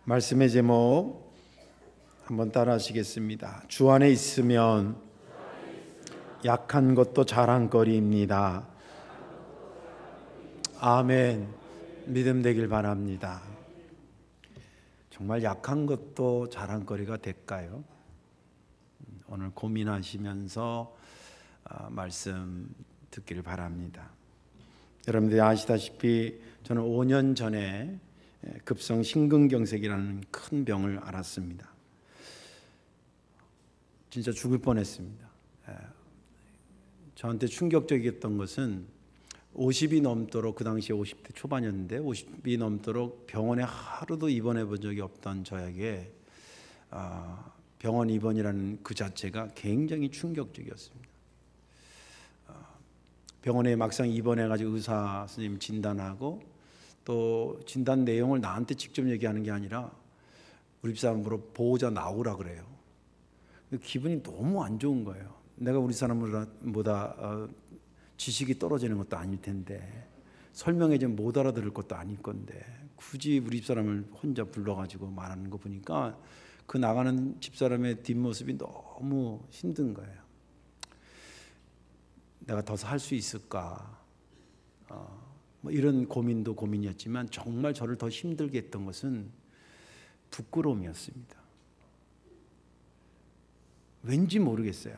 말씀의 제목 한번 따라 하시겠습니다. 주 안에 있으면 약한 것도 자랑거리입니다. 아멘. 믿음 되길 바랍니다. 정말 약한 것도 자랑거리가 될까요? 오늘 고민하시면서 말씀 듣기를 바랍니다. 여러분들이 아시다시피 저는 5년 전에 급성 심근경색이라는 큰 병을 앓았습니다. 진짜 죽을 뻔했습니다. 저한테 충격적이었던 것은 50이 넘도록, 그 당시에 50대 초반이었는데 50이 넘도록 병원에 하루도 입원해 본 적이 없던 저에게 병원 입원이라는 그 자체가 굉장히 충격적이었습니다. 병원에 막상 입원해가지고 의사 선생님 진단하고 또 진단 내용을 나한테 직접 얘기하는 게 아니라 우리 집사람으로 보호자 나오라 그래요. 기분이 너무 안 좋은 거예요. 내가 우리 사람보다 지식이 떨어지는 것도 아닐 텐데 설명해주면 못 알아들을 것도 아닐 건데 굳이 우리 집사람을 혼자 불러가지고 말하는 거 보니까 그 나가는 집사람의 뒷모습이 너무 힘든 거예요. 내가 더 살 수 있을까? 뭐 이런 고민도 고민이었지만 정말 저를 더 힘들게 했던 것은 부끄러움이었습니다. 왠지 모르겠어요.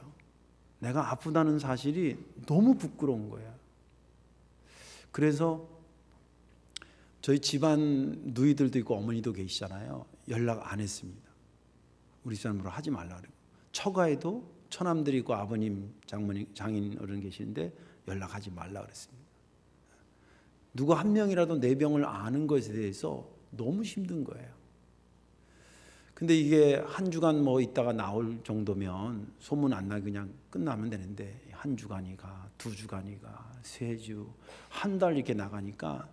내가 아프다는 사실이 너무 부끄러운 거예요. 그래서 저희 집안 누이들도 있고 어머니도 계시잖아요. 연락 안 했습니다. 우리 사람으로 하지 말라 그러고 처가에도 처남들이 있고 아버님, 장모님, 장인 어른 계시는데 연락하지 말라 그랬습니다. 누구 한 명이라도 내 병을 아는 것에 대해서 너무 힘든 거예요. 근데 이게 한 주간 뭐 있다가 나올 정도면 소문 안 나게 그냥 끝나면 되는데 한 주간이 가, 두 주간이 가, 세 주, 한 달 이렇게 나가니까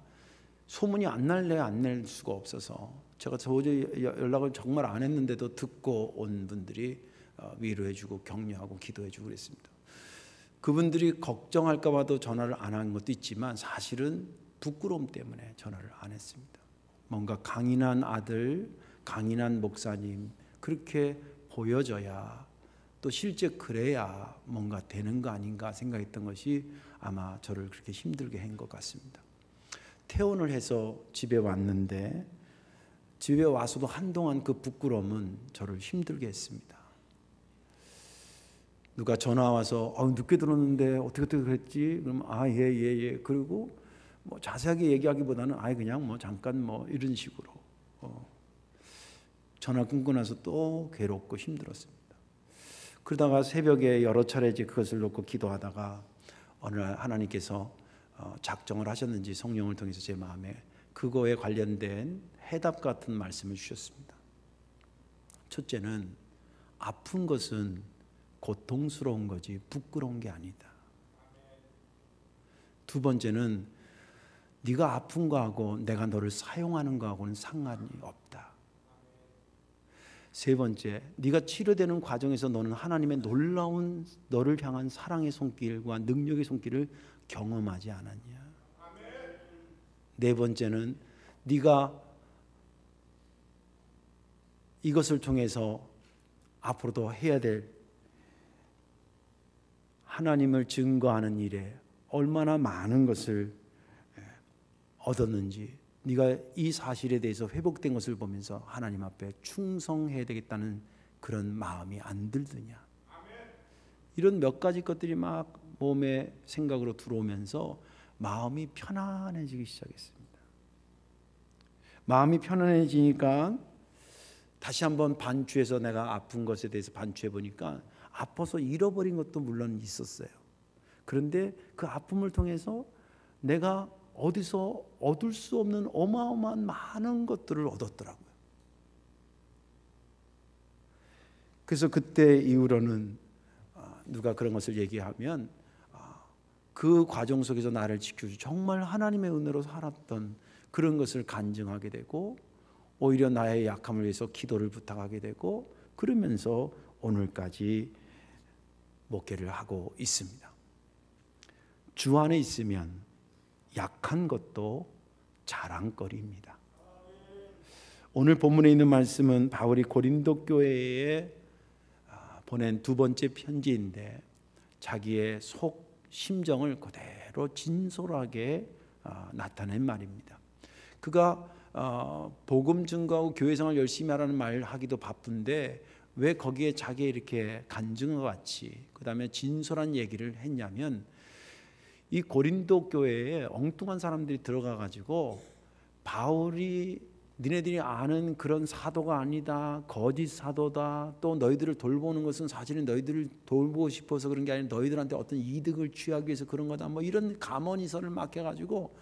소문이 안 날래 안 낼 수가 없어서 제가 도저히 연락을 정말 안 했는데도 듣고 온 분들이 위로해주고 격려하고 기도해주고 그랬습니다. 그분들이 걱정할까 봐도 전화를 안 한 것도 있지만 사실은 부끄러움 때문에 전화를 안 했습니다. 뭔가 강인한 아들, 강인한 목사님 그렇게 보여져야 또 실제 그래야 뭔가 되는 거 아닌가 생각했던 것이 아마 저를 그렇게 힘들게 한 것 같습니다. 퇴원을 해서 집에 왔는데 집에 와서도 한동안 그 부끄러움은 저를 힘들게 했습니다. 누가 전화 와서 늦게 들었는데 어떻게 그랬지? 그러면 예. 그리고 뭐 자세하게 얘기하기보다는 그냥 뭐 잠깐 뭐 이런 식으로 전화 끊고 나서 또 괴롭고 힘들었습니다. 그러다가 새벽에 여러 차례 그것을 놓고 기도하다가 어느 날 하나님께서 작정을 하셨는지 성령을 통해서 제 마음에 그거에 관련된 해답 같은 말씀을 주셨습니다. 첫째는 아픈 것은 고통스러운 거지 부끄러운 게 아니다. 두 번째는 네가 아픈 거하고 내가 너를 사용하는 거하고는 상관이 없다. 세 번째, 네가 치료되는 과정에서 너는 하나님의 놀라운 너를 향한 사랑의 손길과 능력의 손길을 경험하지 않았냐. 네 번째는 네가 이것을 통해서 앞으로도 해야 될 하나님을 증거하는 일에 얼마나 많은 것을 얻었는지 네가 이 사실에 대해서 회복된 것을 보면서 하나님 앞에 충성해야 되겠다는 그런 마음이 안 들더냐. 이런 몇 가지 것들이 막 몸에 생각으로 들어오면서 마음이 편안해지기 시작했습니다. 마음이 편안해지니까 다시 한번 반추해서 내가 아픈 것에 대해서 반추해 보니까 아파서 잃어버린 것도 물론 있었어요. 그런데 그 아픔을 통해서 내가 어디서 얻을 수 없는 어마어마한 많은 것들을 얻었더라고요. 그래서 그때 이후로는 누가 그런 것을 얘기하면 그 과정 속에서 나를 지켜주고 정말 하나님의 은혜로 살았던 그런 것을 간증하게 되고 오히려 나의 약함을 위해서 기도를 부탁하게 되고 그러면서 오늘까지 목회를 하고 있습니다. 주 안에 있으면 약한 것도 자랑거리입니다. 오늘 본문에 있는 말씀은 바울이 고린도 교회에 보낸 두 번째 편지인데 자기의 속 심정을 그대로 진솔하게 나타낸 말입니다. 그가 복음 증거하고 교회 생활 열심히 하라는 말 하기도 바쁜데 왜 거기에 자기 이렇게 간증과 같이 그다음에 진솔한 얘기를 했냐면 이 고린도 교회에 엉뚱한 사람들이 들어가 가지고 바울이 니네들이 아는 그런 사도가 아니다, 거짓 사도다, 또 너희들을 돌보는 것은 사실은 너희들을 돌보고 싶어서 그런 게 아니라 너희들한테 어떤 이득을 취하기 위해서 그런 거다, 뭐 이런 감언이설을 맡겨가지고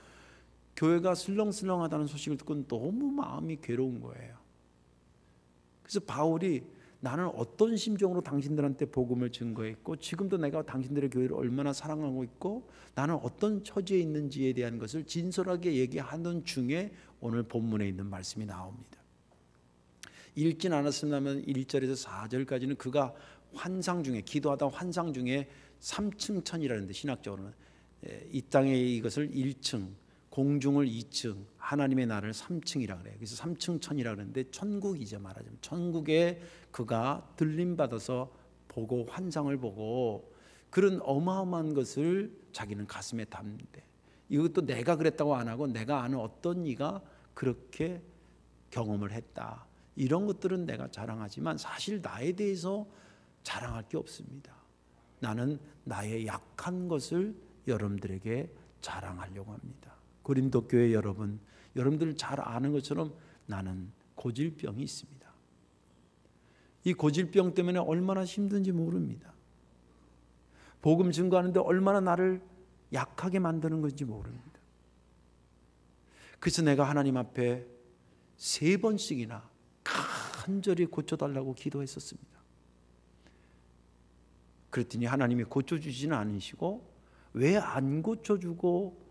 교회가 슬렁슬렁하다는 소식을 듣고 너무 마음이 괴로운 거예요. 그래서 바울이 나는 어떤 심정으로 당신들한테 복음을 증거했고 지금도 내가 당신들의 교회를 얼마나 사랑하고 있고 나는 어떤 처지에 있는지에 대한 것을 진솔하게 얘기하는 중에 오늘 본문에 있는 말씀이 나옵니다. 읽진 않았습니다만 1절에서 4절까지는 그가 환상 중에 기도하다 환상 중에 3층 천이라는데 신학적으로는 이 땅에 이것을 1층 공중을 2층 하나님의 나라를 3층이라 그래요. 그래서 3층 천이라 그러는데 천국이죠. 말하자면 천국에 그가 들림 받아서 보고 환상을 보고 그런 어마어마한 것을 자기는 가슴에 담는데 이것도 내가 그랬다고 안 하고 내가 아는 어떤 이가 그렇게 경험을 했다. 이런 것들은 내가 자랑하지만 사실 나에 대해서 자랑할 게 없습니다. 나는 나의 약한 것을 여러분들에게 자랑하려고 합니다. 고린도 교회 여러분, 여러분들 잘 아는 것처럼 나는 고질병이 있습니다. 이 고질병 때문에 얼마나 힘든지 모릅니다. 복음 증거하는데 얼마나 나를 약하게 만드는 건지 모릅니다. 그래서 내가 하나님 앞에 3번씩이나 간절히 고쳐달라고 기도했었습니다. 그랬더니 하나님이 고쳐주지는 않으시고 왜 안 고쳐주고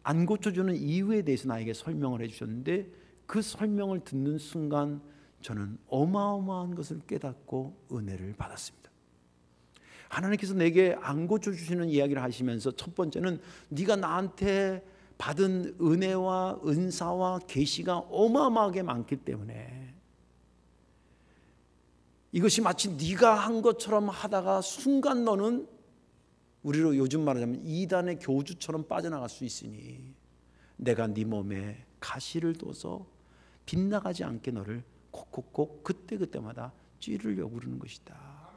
안 고쳐주는 이유에 대해서 나에게 설명을 해주셨는데 그 설명을 듣는 순간 저는 어마어마한 것을 깨닫고 은혜를 받았습니다. 하나님께서 내게 안 고쳐주시는 이야기를 하시면서 첫 번째는 네가 나한테 받은 은혜와 은사와 계시가 어마어마하게 많기 때문에 이것이 마치 네가 한 것처럼 하다가 순간 너는 우리로 요즘 말하자면 이단의 교주처럼 빠져나갈 수 있으니 내가 네 몸에 가시를 둬서 빗나가지 않게 너를 콕콕콕 그때그때마다 찌르려고 그러는 것이다.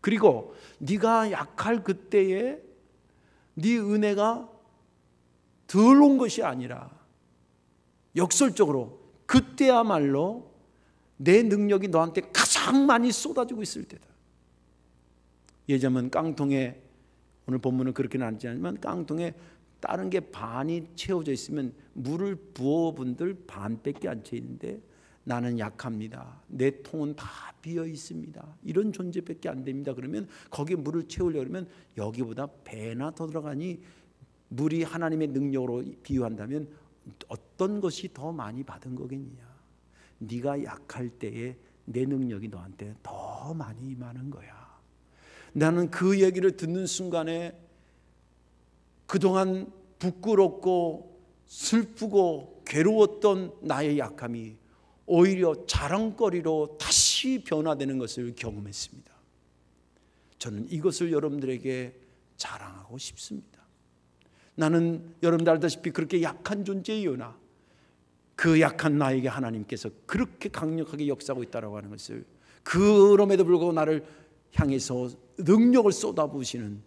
그리고 네가 약할 그때에 네 은혜가 덜 온 것이 아니라 역설적으로 그때야말로 내 능력이 너한테 가장 많이 쏟아지고 있을 때다. 예전엔 깡통에 오늘 본문은 그렇게는 않지 않지만 깡통에 다른 게 반이 채워져 있으면 물을 부어분들 반밖에 안 채 있는데 나는 약합니다. 내 통은 다 비어 있습니다. 이런 존재밖에 안 됩니다. 그러면 거기에 물을 채우려고 하면 여기보다 배나 더 들어가니 물이 하나님의 능력으로 비유한다면 어떤 것이 더 많이 받은 거겠느냐. 네가 약할 때에 내 능력이 너한테 더 많이 임하는 거야. 나는 그 얘기를 듣는 순간에 그동안 부끄럽고 슬프고 괴로웠던 나의 약함이 오히려 자랑거리로 다시 변화되는 것을 경험했습니다. 저는 이것을 여러분들에게 자랑하고 싶습니다. 나는 여러분들 알다시피 그렇게 약한 존재이오나 그 약한 나에게 하나님께서 그렇게 강력하게 역사하고 있다고 하는 것을 그럼에도 불구하고 나를 향해서 능력을 쏟아부으시는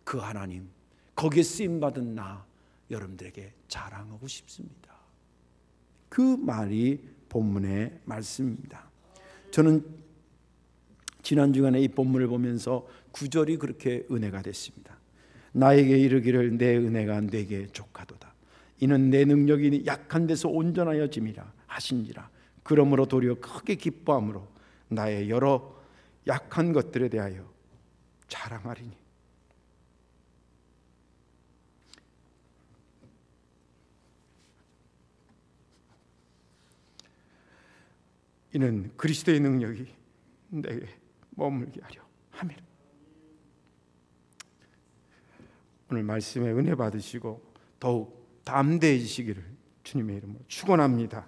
그 하나님, 거기에 쓰임받은 나 여러분들에게 자랑하고 싶습니다. 그 말이 본문의 말씀입니다. 저는 지난 주간에 이 본문을 보면서 9절이 그렇게 은혜가 됐습니다. 나에게 이르기를 내 은혜가 내게 족하도다. 이는 내 능력이 약한 데서 온전하여짐이라 하신지라. 그러므로 도리어 크게 기뻐함으로 나의 여러 약한 것들에 대하여 자랑하리니. 이는 그리스도의 능력이 내게 머물게 하려 함이라. 오늘 말씀에 은혜 받으시고 더욱 담대해지시기를 주님의 이름으로 축원합니다.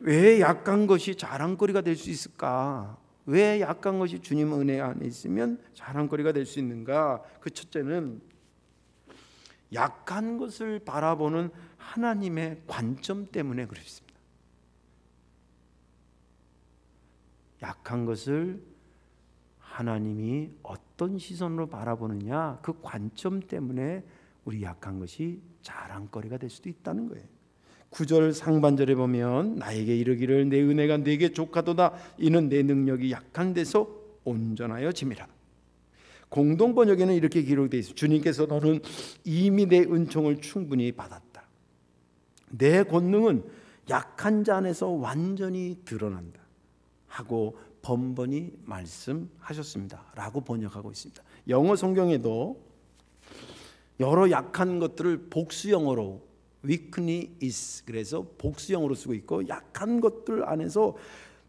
왜 약한 것이 자랑거리가 될 수 있을까? 왜 약한 것이 주님 은혜 안에 있으면 자랑거리가 될 수 있는가? 그 첫째는 약한 것을 바라보는 하나님의 관점 때문에 그렇습니다. 약한 것을 하나님이 어떤 시선으로 바라보느냐, 그 관점 때문에 우리 약한 것이 자랑거리가 될 수도 있다는 거예요. 9절 상반절에 보면 나에게 이르기를 내 은혜가 네게 족하도다 이는 내 능력이 약한 데서 온전하여 짐이라. 공동 번역에는 이렇게 기록되어 있습니다. 주님께서 너는 이미 내 은총을 충분히 받았다. 내 권능은 약한 자 안에서 완전히 드러난다 하고 번번이 말씀하셨습니다 라고 번역하고 있습니다. 영어 성경에도 여러 약한 것들을 복수형어로 weakness, 그래서 복수형으로 쓰고 있고, 약한 것들 안에서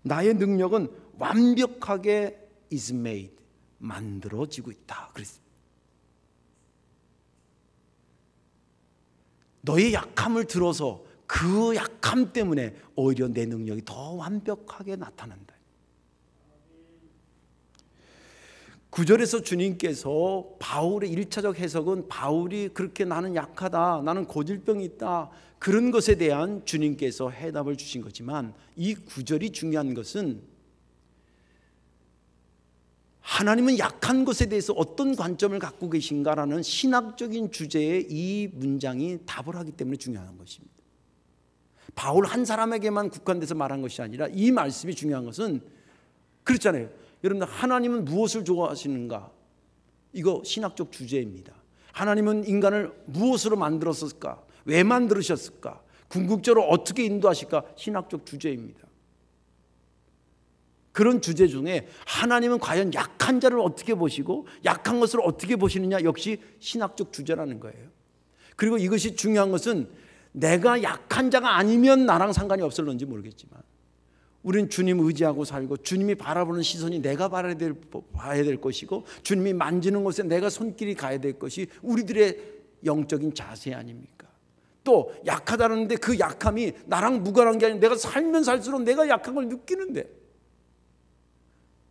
나의 능력은 완벽하게 is made, 만들어지고 있다 그랬습니다. 너의 약함을 들어서 그 약함 때문에 오히려 내 능력이 더 완벽하게 나타난다. 9절에서 주님께서 바울의 1차적 해석은 바울이 그렇게 나는 약하다, 나는 고질병이 있다, 그런 것에 대한 주님께서 해답을 주신 거지만, 이 9절이 중요한 것은 하나님은 약한 것에 대해서 어떤 관점을 갖고 계신가라는 신학적인 주제에 이 문장이 답을 하기 때문에 중요한 것입니다. 바울 한 사람에게만 국한돼서 말한 것이 아니라 이 말씀이 중요한 것은 그렇잖아요. 여러분들, 하나님은 무엇을 좋아하시는가? 이거 신학적 주제입니다. 하나님은 인간을 무엇으로 만들었을까? 왜 만들으셨을까? 궁극적으로 어떻게 인도하실까? 신학적 주제입니다. 그런 주제 중에 하나님은 과연 약한 자를 어떻게 보시고 약한 것을 어떻게 보시느냐, 역시 신학적 주제라는 거예요. 그리고 이것이 중요한 것은 내가 약한 자가 아니면 나랑 상관이 없을런지 모르겠지만 우리는 주님 의지하고 살고, 주님이 바라보는 시선이 내가 봐야 될 것이고, 주님이 만지는 곳에 내가 손길이 가야 될 것이 우리들의 영적인 자세 아닙니까? 또 약하다는데 그 약함이 나랑 무관한 게 아니라 내가 살면 살수록 내가 약한 걸 느끼는데,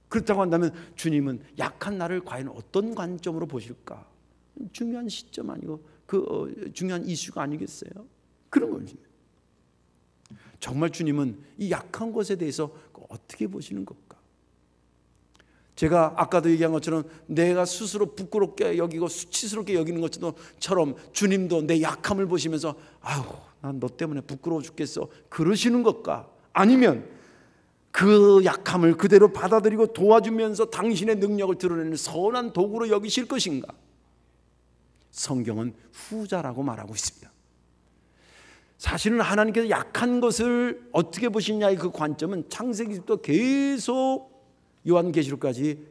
그렇다고 한다면 주님은 약한 나를 과연 어떤 관점으로 보실까? 중요한 시점 아니고 중요한 이슈가 아니겠어요? 그런 겁니다. 정말 주님은 이 약한 것에 대해서 어떻게 보시는 걸까? 제가 아까도 얘기한 것처럼 내가 스스로 부끄럽게 여기고 수치스럽게 여기는 것처럼 주님도 내 약함을 보시면서 아유, 난 너 때문에 부끄러워 죽겠어, 그러시는 것과, 아니면 그 약함을 그대로 받아들이고 도와주면서 당신의 능력을 드러내는 선한 도구로 여기실 것인가? 성경은 후자라고 말하고 있습니다. 사실은 하나님께서 약한 것을 어떻게 보시냐의 그 관점은 창세기부터 계속 요한계시록까지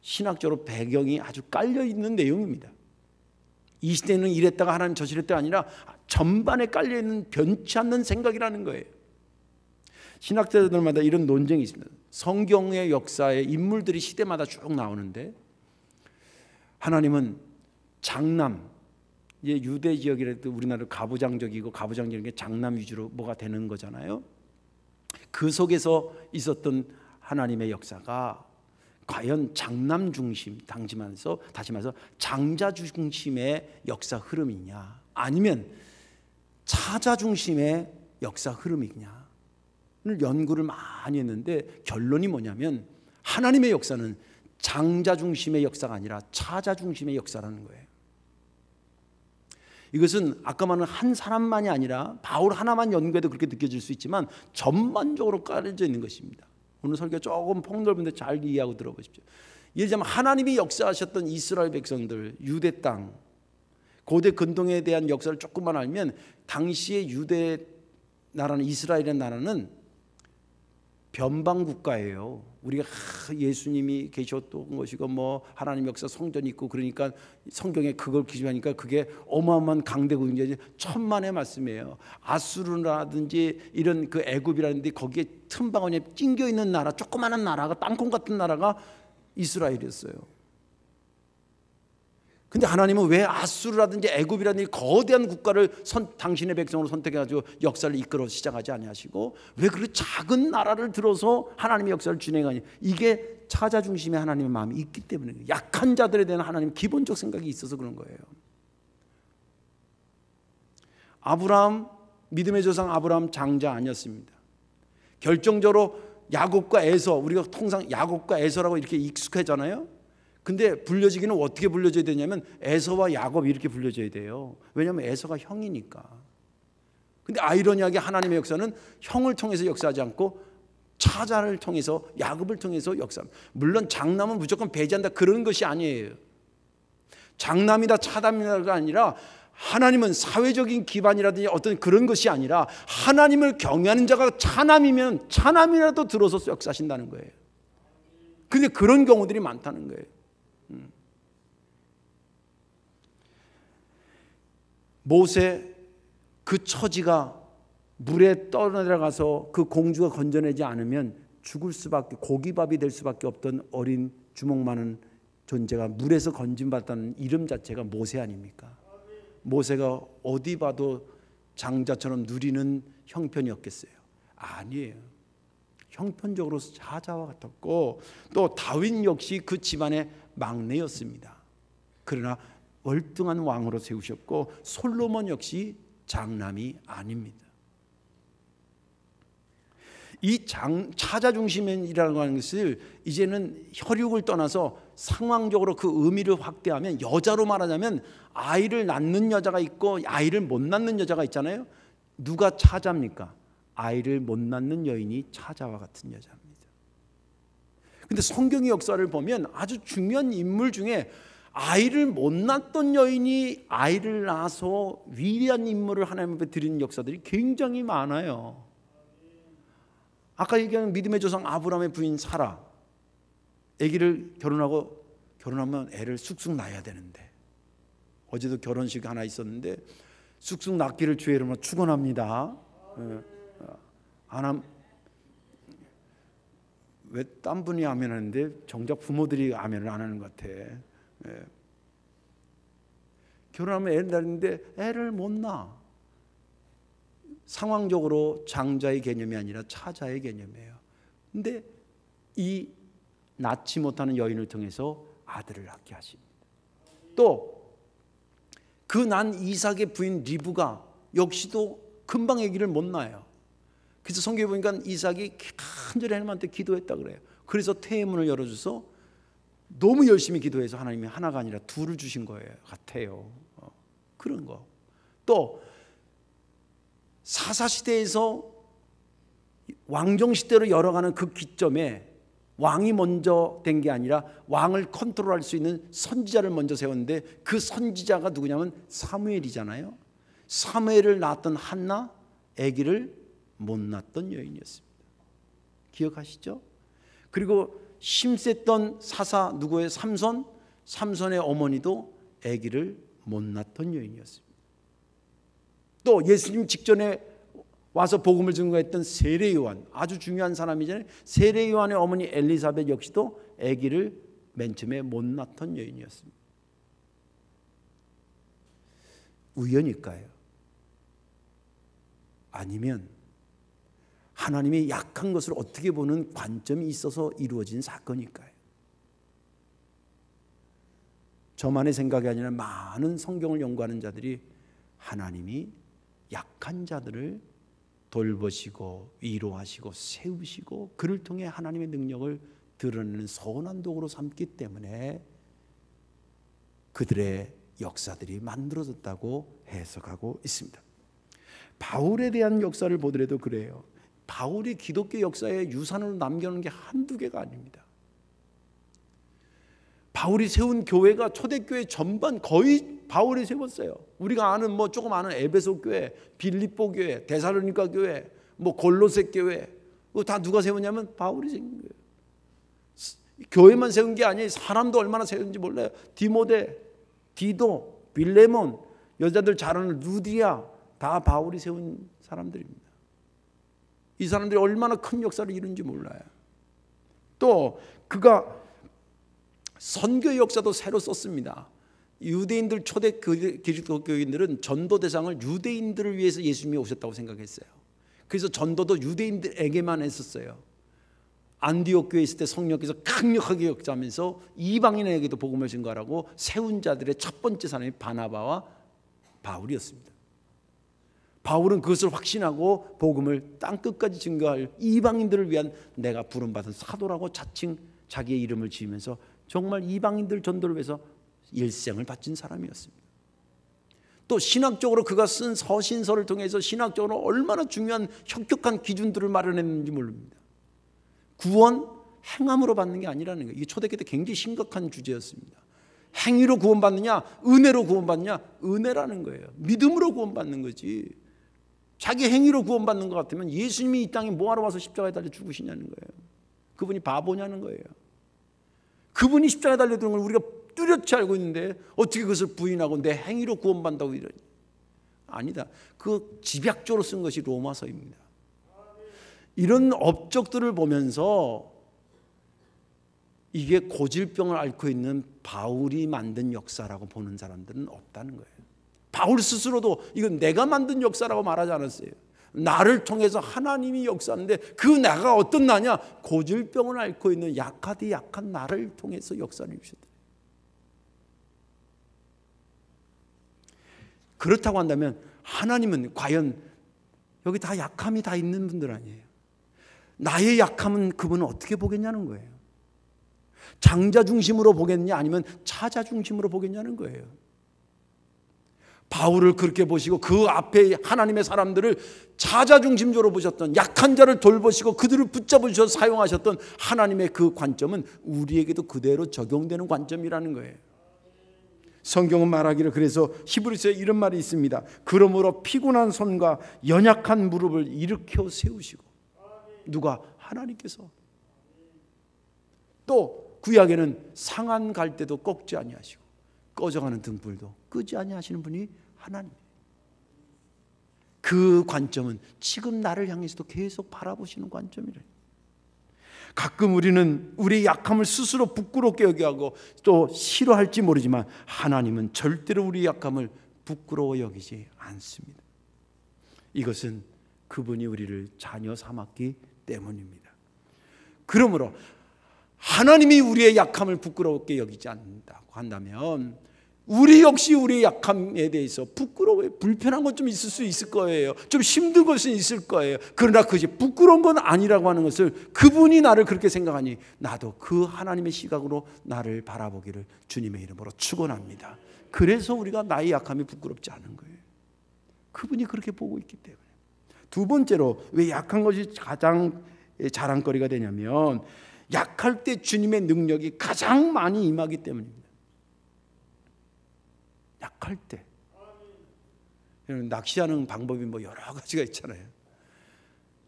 신학적으로 배경이 아주 깔려 있는 내용입니다. 이 시대는 이랬다가 하나님 저시랬다가 아니라 전반에 깔려 있는 변치 않는 생각이라는 거예요. 신학자들마다 이런 논쟁이 있습니다. 성경의 역사에 인물들이 시대마다 쭉 나오는데, 하나님은 장남, 이제 유대 지역이라도 우리나라 가부장적이고, 가부장적인 게 장남 위주로 뭐가 되는 거잖아요. 그 속에서 있었던 하나님의 역사가 과연 장남 중심, 다시 말해서 장자 중심의 역사 흐름이냐, 아니면 차자 중심의 역사 흐름이냐를 연구를 많이 했는데, 결론이 뭐냐면 하나님의 역사는 장자 중심의 역사가 아니라 차자 중심의 역사라는 거예요. 이것은 아까 말한 한 사람만이 아니라 바울 하나만 연구해도 그렇게 느껴질 수 있지만 전반적으로 깔려져 있는 것입니다. 오늘 설교 조금 폭넓은데 잘 이해하고 들어보십시오. 예를 들자면 하나님이 역사하셨던 이스라엘 백성들, 유대 땅, 고대 근동에 대한 역사를 조금만 알면 당시의 유대 나라는, 이스라엘의 나라는 변방 국가예요. 우리가 예수님이 계셨던 것이고 뭐 하나님 역사 성전이 있고, 그러니까 성경에 그걸 기준하니까 그게 어마어마한 강대국이 천만의 말씀이에요. 아수르라든지 이런 그 애굽이라는데 거기에 틈바구니에 찡겨 있는 나라, 조그마한 나라가, 땅콩 같은 나라가 이스라엘이었어요. 근데 하나님은 왜 아수르라든지 애굽이라든지 거대한 국가를 당신의 백성으로 선택해가지고 역사를 이끌어 시작하지 아니하시고 왜 그 작은 나라를 들어서 하나님의 역사를 진행하니? 이게 차자 중심의 하나님의 마음이 있기 때문에, 약한 자들에 대한 하나님 기본적 생각이 있어서 그런 거예요. 아브라함, 믿음의 조상 아브라함 장자 아니었습니다. 결정적으로 야곱과 에서, 우리가 통상 야곱과 에서라고 이렇게 익숙하잖아요. 근데 불려지기는 어떻게 불려져야 되냐면 에서와 야곱 이렇게 불려져야 돼요. 왜냐하면 에서가 형이니까. 근데 아이러니하게 하나님의 역사는 형을 통해서 역사하지 않고 차자를 통해서, 야곱을 통해서 역사합니다. 물론 장남은 무조건 배제한다 그런 것이 아니에요. 장남이다 차남이다가 아니라 하나님은 사회적인 기반이라든지 어떤 그런 것이 아니라 하나님을 경외하는 자가 차남이면 차남이라도 들어서 역사하신다는 거예요. 근데 그런 경우들이 많다는 거예요. 모세 그 처지가 물에 떠내려가서 그 공주가 건져내지 않으면 죽을 수밖에, 고기밥이 될 수밖에 없던 어린 주먹 많은 존재가 물에서 건진받았다는 이름 자체가 모세 아닙니까? 모세가 어디 봐도 장자처럼 누리는 형편이었겠어요? 아니에요. 형편적으로 사자와 같았고, 또 다윗 역시 그 집안의 막내였습니다. 그러나 월등한 왕으로 세우셨고, 솔로몬 역시 장남이 아닙니다. 이 차자 중심이라는 것을 이제는 혈육을 떠나서 상황적으로 그 의미를 확대하면, 여자로 말하자면 아이를 낳는 여자가 있고 아이를 못 낳는 여자가 있잖아요. 누가 차자입니까? 아이를 못 낳는 여인이 차자와 같은 여자입니다. 근데 성경의 역사를 보면 아주 중요한 인물 중에 아이를 못 낳던 여인이 아이를 낳아서 위대한 인물을 하나님 앞에 드리는 역사들이 굉장히 많아요. 아까 얘기한 믿음의 조상 아브라함의 부인 사라, 아기를 결혼하면 애를 쑥쑥 낳아야 되는데, 어제도 결혼식 하나 있었는데 쑥쑥 낳기를 주의 이름으로 축원합니다. 왜 딴 분이 아멘하는데 정작 부모들이 아멘을 안 하는 것 같아. 결혼하면 애를 낳는데 애를 못 낳아. 상황적으로 장자의 개념이 아니라 차자의 개념이에요. 근데 이 낳지 못하는 여인을 통해서 아들을 낳게 하십니다. 또 그 난 이삭의 부인 리브가 역시도 금방 아기를 못 낳아요. 그래서 성경에 보니까 이삭이 간절히 하나님한테 기도했다 그래요. 그래서 태의문을 열어줘서 너무 열심히 기도해서 하나님이 하나가 아니라 둘을 주신 거예요. 같아요. 그런 거. 또 사사시대에서 왕정시대로 열어가는 그 기점에 왕이 먼저 된 게 아니라 왕을 컨트롤할 수 있는 선지자를 먼저 세웠는데, 그 선지자가 누구냐면 사무엘이잖아요. 사무엘을 낳았던 한나, 아기를 못 낳았던 여인이었습니다. 기억하시죠? 그리고 심셌던 사사 누구의 삼손의 어머니도 아기를 못 낳았던 여인이었습니다. 또 예수님 직전에 와서 복음을 증거했던 세례 요한, 아주 중요한 사람이잖아요. 세례 요한의 어머니 엘리사벳 역시도 아기를 맨 처음에 못 낳던 여인이었습니다. 우연일까요? 아니면 하나님이 약한 것을 어떻게 보는 관점이 있어서 이루어진 사건일까요? 저만의 생각이 아니라 많은 성경을 연구하는 자들이 하나님이 약한 자들을 돌보시고 위로하시고 세우시고 그를 통해 하나님의 능력을 드러내는 선한 도구로 삼기 때문에 그들의 역사들이 만들어졌다고 해석하고 있습니다. 바울에 대한 역사를 보더라도 그래요. 바울이 기독교 역사에 유산으로 남겨놓은 게 한두 개가 아닙니다. 바울이 세운 교회가 초대교회 전반 거의 바울이 세웠어요. 우리가 아는 조금 아는 에베소 교회, 빌립보 교회, 데살로니가 교회, 골로새 교회, 다 누가 세웠냐면 바울이 세운 거예요. 교회만 세운 게 아니에요. 사람도 얼마나 세웠는지 몰라요. 디모데, 디도, 빌레몬, 여자들 잘 아는 루디아, 다 바울이 세운 사람들입니다. 이 사람들이 얼마나 큰 역사를 이룬지 몰라요. 또 그가 선교 역사도 새로 썼습니다. 유대인들 초대 기독교 교인들은 전도 대상을 유대인들을 위해서 예수님이 오셨다고 생각했어요. 그래서 전도도 유대인들에게만 했었어요. 안디옥 교회에 있을 때 성령께서 강력하게 역사하면서 이방인에게도 복음을 증거하라고 세운 자들의 첫 번째 사람이 바나바와 바울이었습니다. 바울은 그것을 확신하고 복음을 땅끝까지 증거할 이방인들을 위한 내가 부름받은 사도라고 자칭 자기의 이름을 지으면서 정말 이방인들 전도를 위해서 일생을 바친 사람이었습니다. 또 신학적으로 그가 쓴 서신서를 통해서 신학적으로 얼마나 중요한 혁혁한 기준들을 마련했는지 모릅니다. 구원 행함으로 받는 게 아니라는 거예요. 이게 초대교 때 굉장히 심각한 주제였습니다. 행위로 구원받느냐 은혜로 구원받느냐, 은혜라는 거예요. 믿음으로 구원받는 거지. 자기 행위로 구원받는 것 같으면 예수님이 이 땅에 뭐하러 와서 십자가에 달려 죽으시냐는 거예요. 그분이 바보냐는 거예요. 그분이 십자가에 달려 드는 걸 우리가 뚜렷이 알고 있는데 어떻게 그것을 부인하고 내 행위로 구원받는다고 이러니. 아니다. 그 집약적으로 쓴 것이 로마서입니다. 이런 업적들을 보면서 이게 고질병을 앓고 있는 바울이 만든 역사라고 보는 사람들은 없다는 거예요. 바울 스스로도 이건 내가 만든 역사라고 말하지 않았어요. 나를 통해서 하나님이 역사하는데 그 나가 어떤 나냐? 고질병을 앓고 있는 약하디 약한 나를 통해서 역사를 이루셨다. 그렇다고 한다면 하나님은 과연 여기 다 약함이 다 있는 분들 아니에요. 나의 약함은 그분은 어떻게 보겠냐는 거예요. 장자 중심으로 보겠냐 아니면 차자 중심으로 보겠냐는 거예요. 바울을 그렇게 보시고 그 앞에 하나님의 사람들을 자자 중심적으로 보셨던, 약한 자를 돌보시고 그들을 붙잡으셔서 사용하셨던 하나님의 그 관점은 우리에게도 그대로 적용되는 관점이라는 거예요. 성경은 말하기를, 그래서 히브리서에 이런 말이 있습니다. 그러므로 피곤한 손과 연약한 무릎을 일으켜 세우시고. 누가? 하나님께서. 또 구약에는 상한 갈 때도 꺾지 아니하시고 꺼져가는 등불도 끄지 아니하시는 분이 하나님. 그 관점은 지금 나를 향해서도 계속 바라보시는 관점이래요. 가끔 우리는 우리의 약함을 스스로 부끄럽게 여기고 또 싫어할지 모르지만 하나님은 절대로 우리의 약함을 부끄러워 여기지 않습니다. 이것은 그분이 우리를 자녀 삼았기 때문입니다. 그러므로 하나님이 우리의 약함을 부끄럽게 여기지 않는다고 한다면 우리 역시 우리의 약함에 대해서 부끄러워요. 불편한 건 좀 있을 수 있을 거예요. 좀 힘든 것은 있을 거예요. 그러나 그것이 부끄러운 건 아니라고 하는 것을, 그분이 나를 그렇게 생각하니 나도 그 하나님의 시각으로 나를 바라보기를 주님의 이름으로 축원합니다. 그래서 우리가 나의 약함이 부끄럽지 않은 거예요. 그분이 그렇게 보고 있기 때문에. 두 번째로 왜 약한 것이 가장 자랑거리가 되냐면 약할 때 주님의 능력이 가장 많이 임하기 때문입니다. 약할 때. 낚시하는 방법이 뭐 여러 가지가 있잖아요.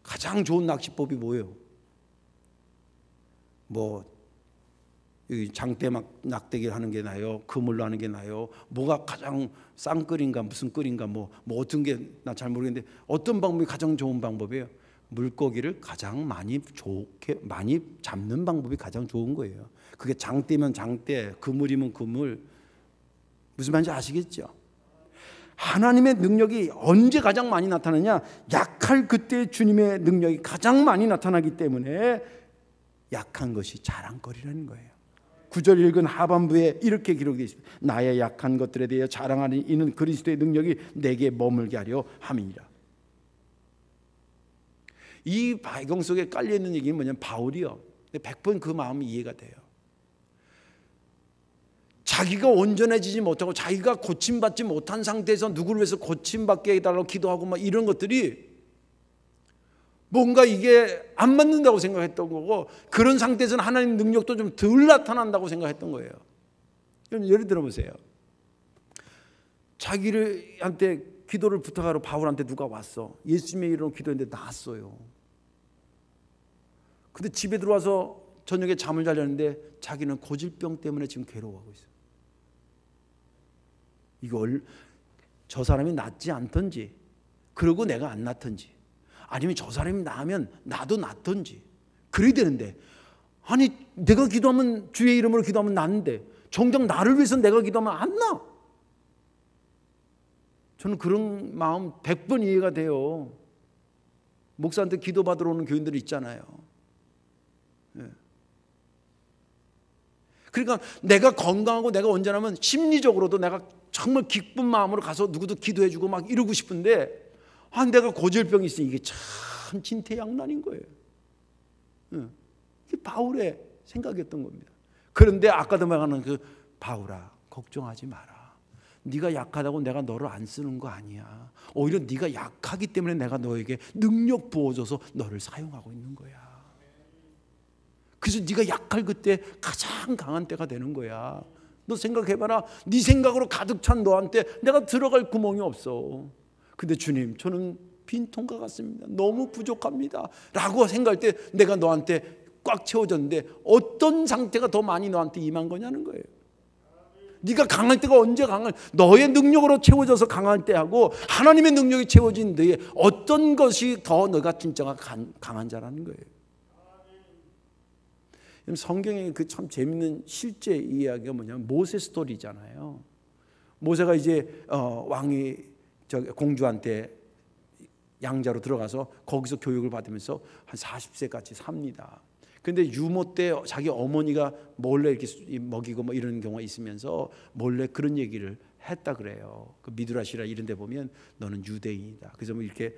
가장 좋은 낚시법이 뭐예요? 뭐 장대 낙대기를 하는 게 나요? 그물로 하는 게 나요? 뭐가 가장 쌍끌인가 무슨 끌인가 뭐 어떤 게 나 잘 모르겠는데 어떤 방법이 가장 좋은 방법이에요? 물고기를 가장 많이 잡는 방법이 가장 좋은 거예요. 그게 장대면 장대, 그물이면 그물. 무슨 말인지 아시겠죠? 하나님의 능력이 언제 가장 많이 나타나냐? 약할 그때 주님의 능력이 가장 많이 나타나기 때문에 약한 것이 자랑거리라는 거예요. 9절 읽은 하반부에 이렇게 기록되어 있습니다. 나의 약한 것들에 대해 자랑하는 이는 그리스도의 능력이 내게 머물게 하려 함이니라. 이 배경 속에 깔려있는 얘기는 뭐냐면 바울이요. 100번 그 마음이 이해가 돼요. 자기가 온전해지지 못하고 자기가 고침받지 못한 상태에서 누구를 위해서 고침받게 해달라고 기도하고 막 이런 것들이 뭔가 이게 안 맞는다고 생각했던 거고, 그런 상태에서는 하나님 능력도 좀 덜 나타난다고 생각했던 거예요. 예를 들어보세요. 자기한테 기도를 부탁하러 바울한테 누가 왔어. 예수님의 이름으로 기도했는데 나았어요. 근데 집에 들어와서 저녁에 잠을 자려는데 자기는 고질병 때문에 지금 괴로워하고 있어요. 이걸 저 사람이 낫지 않던지, 그러고 내가 안 낫던지, 아니면 저 사람이 나으면 나도 낫던지 그래야 되는데, 아니 내가 기도하면 주의 이름으로 기도하면 낫는데 정작 나를 위해서 내가 기도하면 안 나. 저는 그런 마음 100번 이해가 돼요. 목사한테 기도받으러 오는 교인들이 있잖아요. 예. 그러니까 내가 건강하고 내가 온전하면 심리적으로도 내가 정말 기쁜 마음으로 가서 누구도 기도해주고 막 이러고 싶은데 내가 고질병이 있으니 이게 참 진퇴양난인 거예요. 예. 이게 바울의 생각이었던 겁니다. 그런데 아까도 말하는 그 바울아 걱정하지 마라. 네가 약하다고 내가 너를 안 쓰는 거 아니야. 오히려 네가 약하기 때문에 내가 너에게 능력 부어줘서 너를 사용하고 있는 거야. 그래서 네가 약할 그때 가장 강한 때가 되는 거야. 너 생각해봐라. 네 생각으로 가득 찬 너한테 내가 들어갈 구멍이 없어. 근데 주님 저는 빈통과 같습니다. 너무 부족합니다 라고 생각할 때 내가 너한테 꽉 채워졌는데 어떤 상태가 더 많이 너한테 임한 거냐는 거예요. 네가 강할 때가 언제 강할, 너의 능력으로 채워져서 강할 때하고 하나님의 능력이 채워진 때에 어떤 것이 더 너가 진짜가 강한 자라는 거예요. 성경에 그 참 재밌는 실제 이야기가 뭐냐면 모세 스토리잖아요. 모세가 이제 왕이 공주한테 양자로 들어가서 거기서 교육을 받으면서 한 40세까지 삽니다. 근데 유모 때 자기 어머니가 몰래 이렇게 먹이고 뭐 이런 경우가 있으면서 몰래 그런 얘기를 했다 그래요. 그 미드라시라 이런 데 보면 너는 유대인이다. 그래서 뭐 이렇게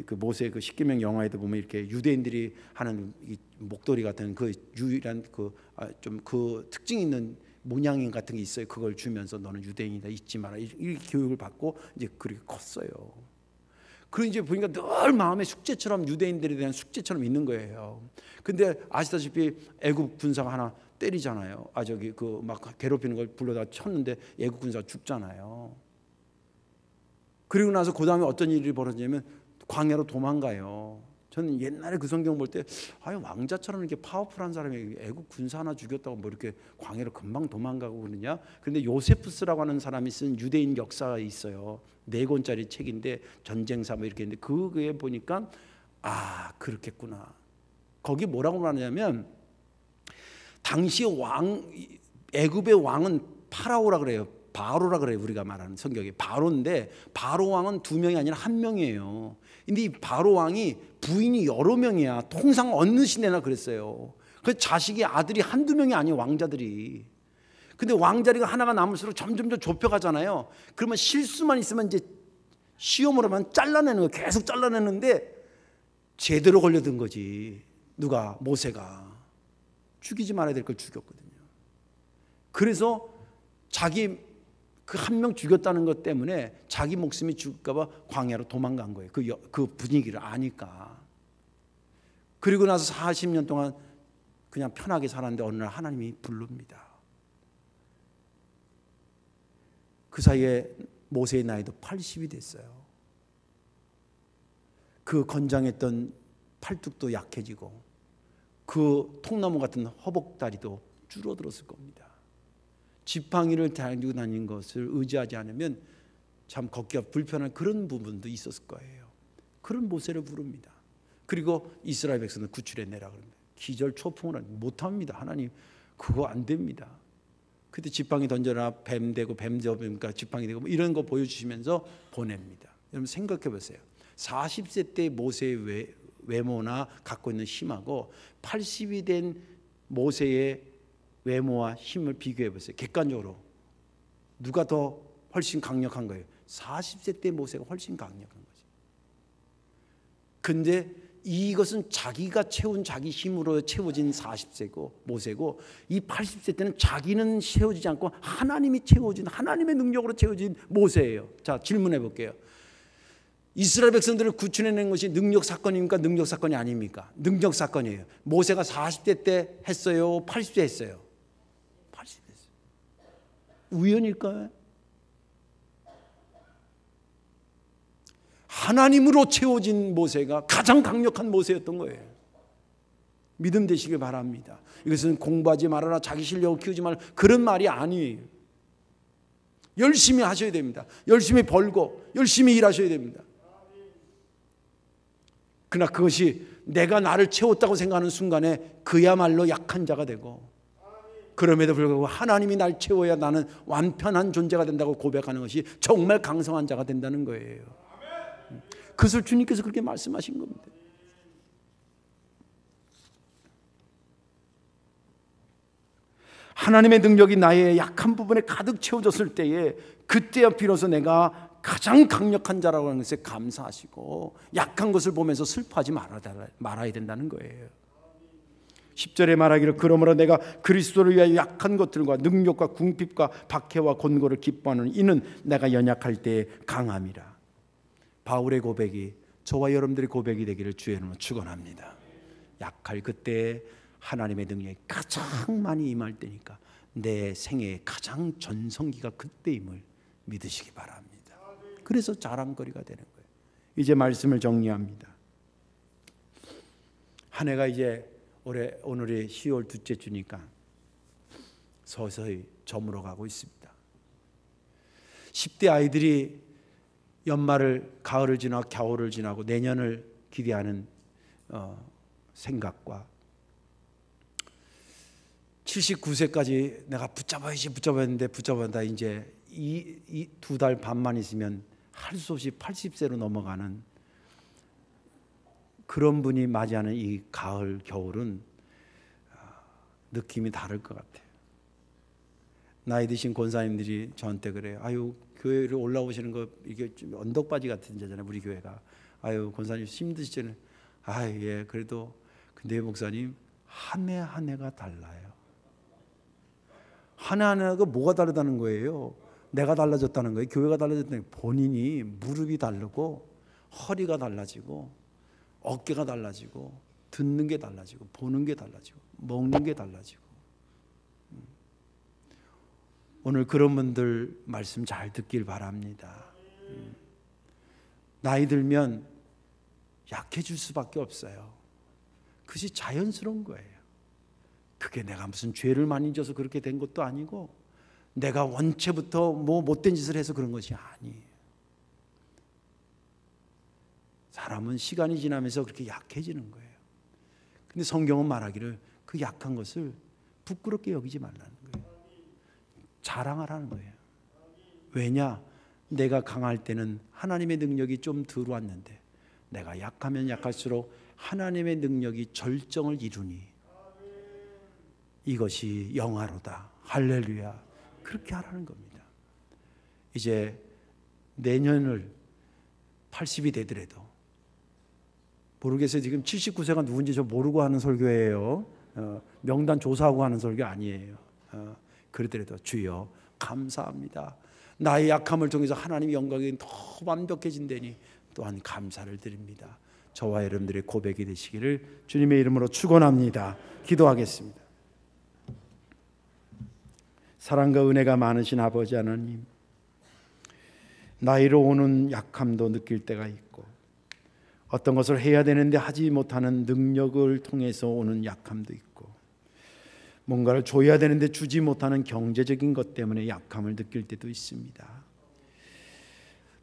그 모세 그 십계명 영화에도 보면 이렇게 유대인들이 하는 이 목도리 같은 그 유일한 좀 그 특징 있는 문양인 같은 게 있어요. 그걸 주면서 너는 유대인이다 잊지 마라. 이 교육을 받고 이제 그렇게 컸어요. 그리고 이제 보니까 늘 마음의 숙제처럼 유대인들에 대한 숙제처럼 있는 거예요. 근데 아시다시피 애굽 군사가 하나 때리잖아요. 그 막 괴롭히는 걸 불러다 쳤는데 애굽 군사가 죽잖아요. 그리고 나서 그 다음에 어떤 일이 벌어지냐면 광야로 도망가요. 저는 옛날에 그 성경 볼 때 왕자처럼 이렇게 파워풀한 사람이 애국 군사 하나 죽였다고 뭐 이렇게 광야로 금방 도망가고 그러냐? 그런데 요세푸스라고 하는 사람이 쓴 유대인 역사가 있어요. 4권짜리 책인데 전쟁사 뭐 이렇게 있는데 그거에 보니까 그렇겠구나. 거기 뭐라고 말하냐면 당시 애굽의 왕은 파라오라 그래요. 바로라 그래요. 우리가 말하는 성경에 바로인데 바로 왕은 2명이 아니라 1명이에요. 근데 이 바로 왕이 부인이 여러 명이야. 통상 어느 시대나 그랬어요. 그 자식이 아들이 한두 명이 아니에요. 왕자들이. 근데 왕자리가 하나가 남을수록 점점 더 좁혀가잖아요. 그러면 실수만 있으면 이제 시험으로만 잘라내는 거예요. 계속 잘라내는데 제대로 걸려든 거지. 누가? 모세가. 죽이지 말아야 될 걸 죽였거든요. 그래서 자기 그 1명 죽였다는 것 때문에 자기 목숨이 죽을까 봐 광야로 도망간 거예요. 그 분위기를 아니까. 그리고 나서 40년 동안 그냥 편하게 살았는데 어느 날 하나님이 부릅니다. 그 사이에 모세의 나이도 80이 됐어요. 그 건장했던 팔뚝도 약해지고 그 통나무 같은 허벅다리도 줄어들었을 겁니다. 지팡이를 달고 다니는 것을 의지하지 않으면 참 걷기가 불편한 그런 부분도 있었을 거예요. 그런 모세를 부릅니다. 그리고 이스라엘 백성을 구출해내라 그럽니다. 기절 초풍을 못합니다. 하나님 그거 안 됩니다. 그때 지팡이 던져라 뱀 되고 뱀 접으니까 지팡이 되고 뭐 이런 거 보여주시면서 보냅니다. 여러분 생각해 보세요. 40세 때 모세의 외모나 갖고 있는 힘하고 80이 된 모세의 외모와 힘을 비교해 보세요. 객관적으로 누가 더 훨씬 강력한 거예요? 40세 때 모세가 훨씬 강력한 거죠. 근데 이것은 자기가 채운 자기 힘으로 채워진 40세고 모세고 이 80세 때는 자기는 채워지지 않고 하나님이 채워진 하나님의 능력으로 채워진 모세예요. 자, 질문해 볼게요. 이스라엘 백성들을 구출해낸 것이 능력 사건입니까? 능력 사건이 아닙니까? 능력 사건이에요. 모세가 40대 때 했어요? 80세 했어요? 80세 했어요. 우연일까요? 하나님으로 채워진 모세가 가장 강력한 모세였던 거예요. 믿음 되시길 바랍니다. 이것은 공부하지 말아라, 자기 실력을 키우지 말아라 그런 말이 아니에요. 열심히 하셔야 됩니다. 열심히 벌고 열심히 일하셔야 됩니다. 그러나 그것이 내가 나를 채웠다고 생각하는 순간에 그야말로 약한 자가 되고 그럼에도 불구하고 하나님이 날 채워야 나는 완편한 존재가 된다고 고백하는 것이 정말 강성한 자가 된다는 거예요. 그것을 주님께서 그렇게 말씀하신 겁니다. 하나님의 능력이 나의 약한 부분에 가득 채워졌을 때에 그때야 비로소 내가 가장 강력한 자라고 하는 것에 감사하시고 약한 것을 보면서 슬퍼하지 말아야 된다는 거예요. 10절에 말하기를 그러므로 내가 그리스도를 위하여 약한 것들과 능력과 궁핍과 박해와 곤고를 기뻐하는 이는 내가 연약할 때에 강함이라. 바울의 고백이 저와 여러분들의 고백이 되기를 주의 이름으로 축원합니다. 약할 그때 하나님의 능력이 가장 많이 임할 때니까 내 생애의 가장 전성기가 그때임을 믿으시기 바랍니다. 그래서 자랑거리가 되는 거예요. 이제 말씀을 정리합니다. 한 해가 이제 오늘이 10월 둘째 주니까 서서히 저물어 가고 있습니다. 10대 아이들이 연말을 가을을 지나 겨울을 지나고 내년을 기대하는 생각과 79세까지 내가 붙잡아야 했는데 붙잡았다 이제 이 2달 반만 있으면 할 수 없이 80세로 넘어가는 그런 분이 맞이하는 이 가을 겨울은 느낌이 다를 것 같아요. 나이 드신 권사님들이 저한테 그래요. 아유 교회를 올라오시는 거 이게 좀 언덕바지 같은 데잖아요. 우리 교회가. 아유 권사님 힘드시잖아요. 아 예 그래도 근데 목사님 한 해 한 해가 달라요. 한 해 한 해가 뭐가 다르다는 거예요? 내가 달라졌다는 거예요. 교회가 달라졌다는 거예요. 본인이 무릎이 다르고 허리가 달라지고 어깨가 달라지고 듣는 게 달라지고 보는 게 달라지고 먹는 게 달라지고 오늘 그런 분들 말씀 잘 듣길 바랍니다. 나이 들면 약해질 수밖에 없어요. 그것이 자연스러운 거예요. 그게 내가 무슨 죄를 많이 져서 그렇게 된 것도 아니고 내가 원체부터 뭐 못된 짓을 해서 그런 것이 아니에요. 사람은 시간이 지나면서 그렇게 약해지는 거예요. 근데 성경은 말하기를 그 약한 것을 부끄럽게 여기지 말라는 거예요. 자랑하라는 거예요. 왜냐? 내가 강할 때는 하나님의 능력이 좀 들어왔는데 내가 약하면 약할수록 하나님의 능력이 절정을 이루니 이것이 영화로다. 할렐루야. 그렇게 하라는 겁니다. 이제 내년을 80이 되더라도 모르겠어요. 지금 79세가 누군지 저 모르고 하는 설교예요. 명단 조사하고 하는 설교 아니에요. 그러더라도 주여 감사합니다. 나의 약함을 통해서 하나님의 영광이 더 완벽해진다니 또한 감사를 드립니다. 저와 여러분들의 고백이 되시기를 주님의 이름으로 축원합니다. 기도하겠습니다. 사랑과 은혜가 많으신 아버지 하나님, 나이로 오는 약함도 느낄 때가 있고 어떤 것을 해야 되는데 하지 못하는 능력을 통해서 오는 약함도 있고 뭔가를 줘야 되는데 주지 못하는 경제적인 것 때문에 약함을 느낄 때도 있습니다.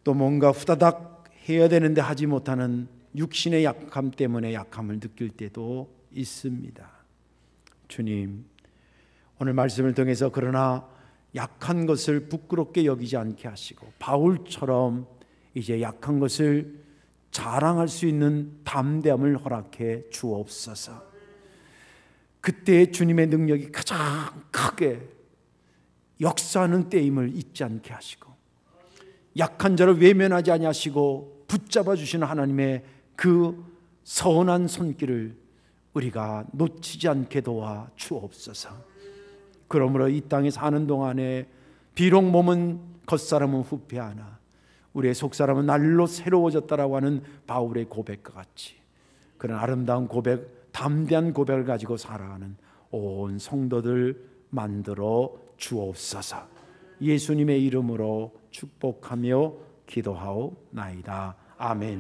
또 뭔가 후다닥 해야 되는데 하지 못하는 육신의 약함 때문에 약함을 느낄 때도 있습니다. 주님, 오늘 말씀을 통해서 그러나 약한 것을 부끄럽게 여기지 않게 하시고 바울처럼 이제 약한 것을 자랑할 수 있는 담대함을 허락해 주옵소서. 그때 주님의 능력이 가장 크게 역사하는 때임을 잊지 않게 하시고 약한 자를 외면하지 아니하시고 붙잡아 주시는 하나님의 그 선한 손길을 우리가 놓치지 않게 도와 주옵소서. 그러므로 이 땅에 사는 동안에 비록 몸은 겉사람은 후패하나 우리의 속사람은 날로 새로워졌다라고 하는 바울의 고백과 같이 그런 아름다운 고백, 담대한 고백을 가지고 살아가는 온 성도들 만들어 주옵소서. 예수님의 이름으로 축복하며 기도하옵나이다. 아멘.